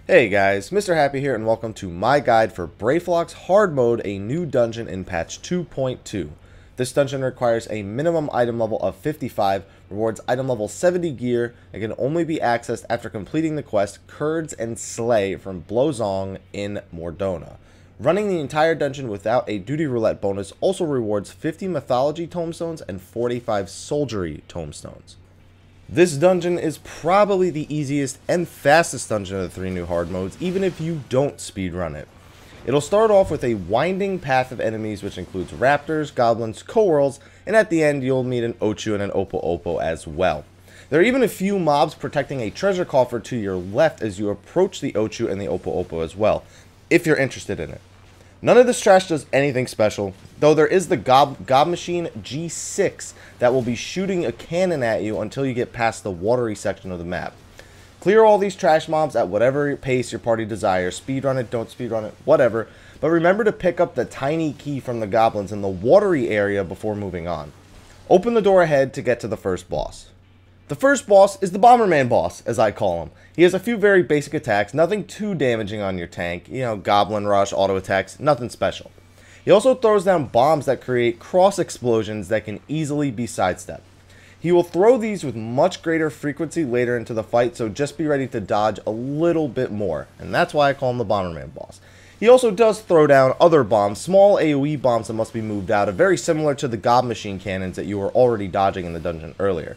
Hey guys, Mr. Happy here and welcome to my guide for Brayflox Hard Mode, a new dungeon in patch 2.2. This dungeon requires a minimum item level of 55, rewards item level 70 gear, and can only be accessed after completing the quest Kurds and Slay from Blozong in Mordona. Running the entire dungeon without a duty roulette bonus also rewards 50 mythology tomestones and 45 soldiery tomestones. This dungeon is probably the easiest and fastest dungeon of the three new hard modes, even if you don't speedrun it. It'll start off with a winding path of enemies which includes raptors, goblins, co-worlds, and at the end you'll meet an Ochu and an Opo as well. There are even a few mobs protecting a treasure coffer to your left as you approach the Ochu and the Opo as well, if you're interested in it. None of this trash does anything special, though there is the Gob Machine G6 that will be shooting a cannon at you until you get past the watery section of the map. Clear all these trash mobs at whatever pace your party desires, speedrun it, don't speedrun it, whatever, but remember to pick up the tiny key from the goblins in the watery area before moving on. Open the door ahead to get to the first boss. The first boss is the Bomberman boss, as I call him. He has a few very basic attacks, nothing too damaging on your tank, goblin rush, auto attacks, nothing special. He also throws down bombs that create cross explosions that can easily be sidestepped. He will throw these with much greater frequency later into the fight, so just be ready to dodge a little bit more, and that's why I call him the Bomberman boss. He also does throw down other bombs, small AoE bombs that must be moved out of, very similar to the Gob Machine cannons that you were already dodging in the dungeon earlier.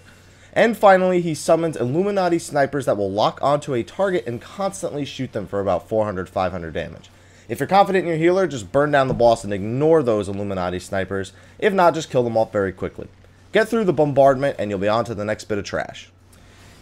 And finally, he summons Illuminati snipers that will lock onto a target and constantly shoot them for about 400-500 damage. If you're confident in your healer, just burn down the boss and ignore those Illuminati snipers. If not, just kill them off very quickly. Get through the bombardment and you'll be on to the next bit of trash.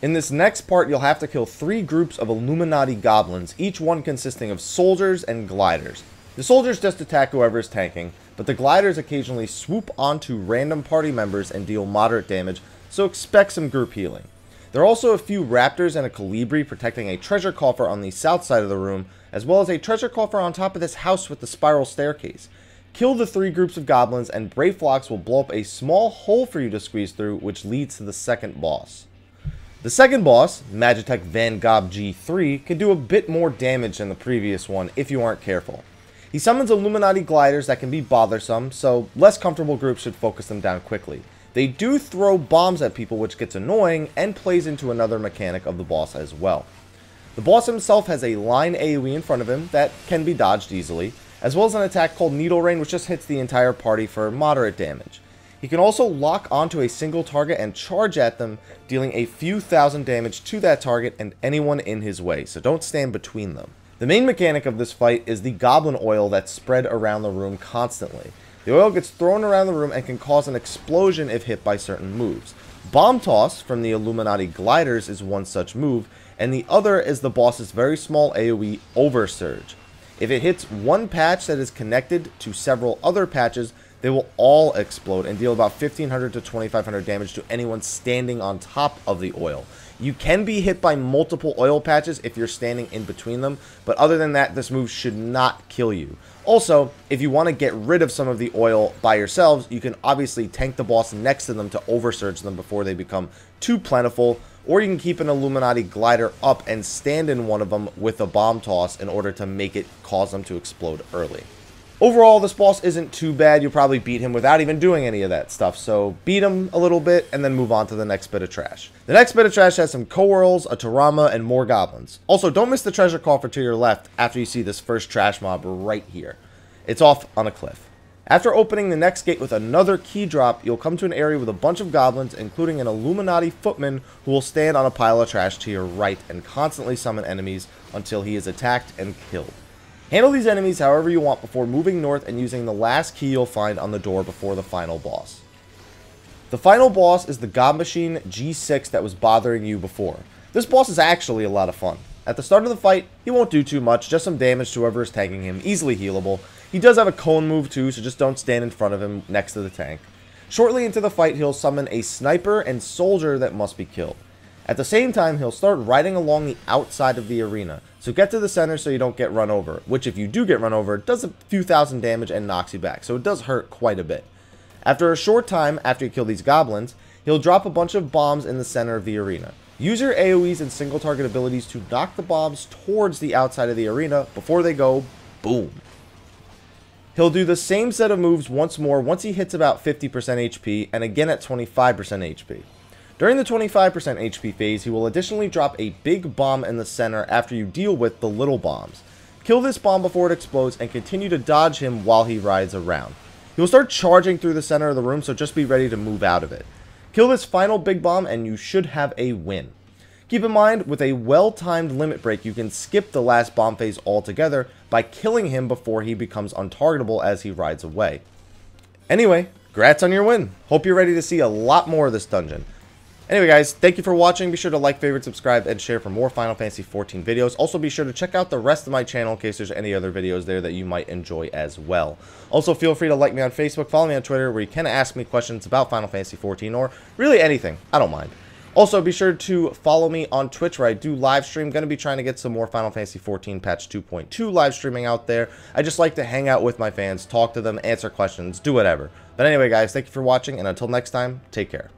In this next part, you'll have to kill 3 groups of Illuminati goblins, each one consisting of soldiers and gliders. The soldiers just attack whoever is tanking, but the gliders occasionally swoop onto random party members and deal moderate damage, so expect some group healing. There are also a few raptors and a colibri protecting a treasure coffer on the south side of the room, as well as a treasure coffer on top of this house with the spiral staircase. Kill the 3 groups of goblins and Brayflox will blow up a small hole for you to squeeze through, which leads to the second boss. The second boss, Magitek Van Gob G3, can do a bit more damage than the previous one if you aren't careful. He summons Illuminati gliders that can be bothersome, so less comfortable groups should focus them down quickly. They do throw bombs at people, which gets annoying and plays into another mechanic of the boss as well. The boss himself has a line AoE in front of him that can be dodged easily, as well as an attack called Needle Rain, which just hits the entire party for moderate damage. He can also lock onto a single target and charge at them, dealing a few thousand damage to that target and anyone in his way, so don't stand between them. The main mechanic of this fight is the Goblin Oil that's spread around the room constantly. The oil gets thrown around the room and can cause an explosion if hit by certain moves. Bomb Toss from the Illuminati gliders is one such move, and the other is the boss's very small AoE Oversurge. If it hits one patch that is connected to several other patches, they will all explode and deal about 1500 to 2500 damage to anyone standing on top of the oil. You can be hit by multiple oil patches if you're standing in between them, but other than that, this move should not kill you. Also, if you want to get rid of some of the oil by yourselves, you can obviously tank the boss next to them to oversurge them before they become too plentiful, or you can keep an Illuminati glider up and stand in one of them with a bomb toss in order to make it cause them to explode early. Overall, this boss isn't too bad. You'll probably beat him without even doing any of that stuff, so beat him a little bit and then move on to the next bit of trash. The next bit of trash has some co-worlds, a Tarama, and more goblins. Also, don't miss the treasure coffer to your left after you see this first trash mob right here. It's off on a cliff. After opening the next gate with another key drop, you'll come to an area with a bunch of goblins, including an Illuminati Footman who will stand on a pile of trash to your right and constantly summon enemies until he is attacked and killed. Handle these enemies however you want before moving north and using the last key you'll find on the door before the final boss. The final boss is the Gob Machine G6 that was bothering you before. This boss is actually a lot of fun. At the start of the fight, he won't do too much, just some damage to whoever is tanking him, easily healable. He does have a cone move too, so just don't stand in front of him next to the tank. Shortly into the fight, he'll summon a sniper and soldier that must be killed. At the same time, he'll start riding along the outside of the arena, so get to the center so you don't get run over, which if you do get run over, does a few thousand damage and knocks you back, so it does hurt quite a bit. After a short time, after you kill these goblins, he'll drop a bunch of bombs in the center of the arena. Use your AoEs and single target abilities to knock the bombs towards the outside of the arena before they go boom. He'll do the same set of moves once more once he hits about 50% HP and again at 25% HP. During the 25% HP phase, he will additionally drop a big bomb in the center after you deal with the little bombs. Kill this bomb before it explodes and continue to dodge him while he rides around. He will start charging through the center of the room, so just be ready to move out of it. Kill this final big bomb and you should have a win. Keep in mind, with a well-timed limit break, you can skip the last bomb phase altogether by killing him before he becomes untargetable as he rides away. Anyway, congrats on your win. Hope you're ready to see a lot more of this dungeon. Anyway guys, thank you for watching. Be sure to like, favorite, subscribe, and share for more Final Fantasy XIV videos. Also be sure to check out the rest of my channel in case there's any other videos there that you might enjoy as well. Also feel free to like me on Facebook, follow me on Twitter, where you can ask me questions about Final Fantasy XIV or really anything. I don't mind. Also be sure to follow me on Twitch where I do live stream. Going to be trying to get some more Final Fantasy XIV patch 2.2 live streaming out there. I just like to hang out with my fans, talk to them, answer questions, do whatever. But anyway guys, thank you for watching, and until next time, take care.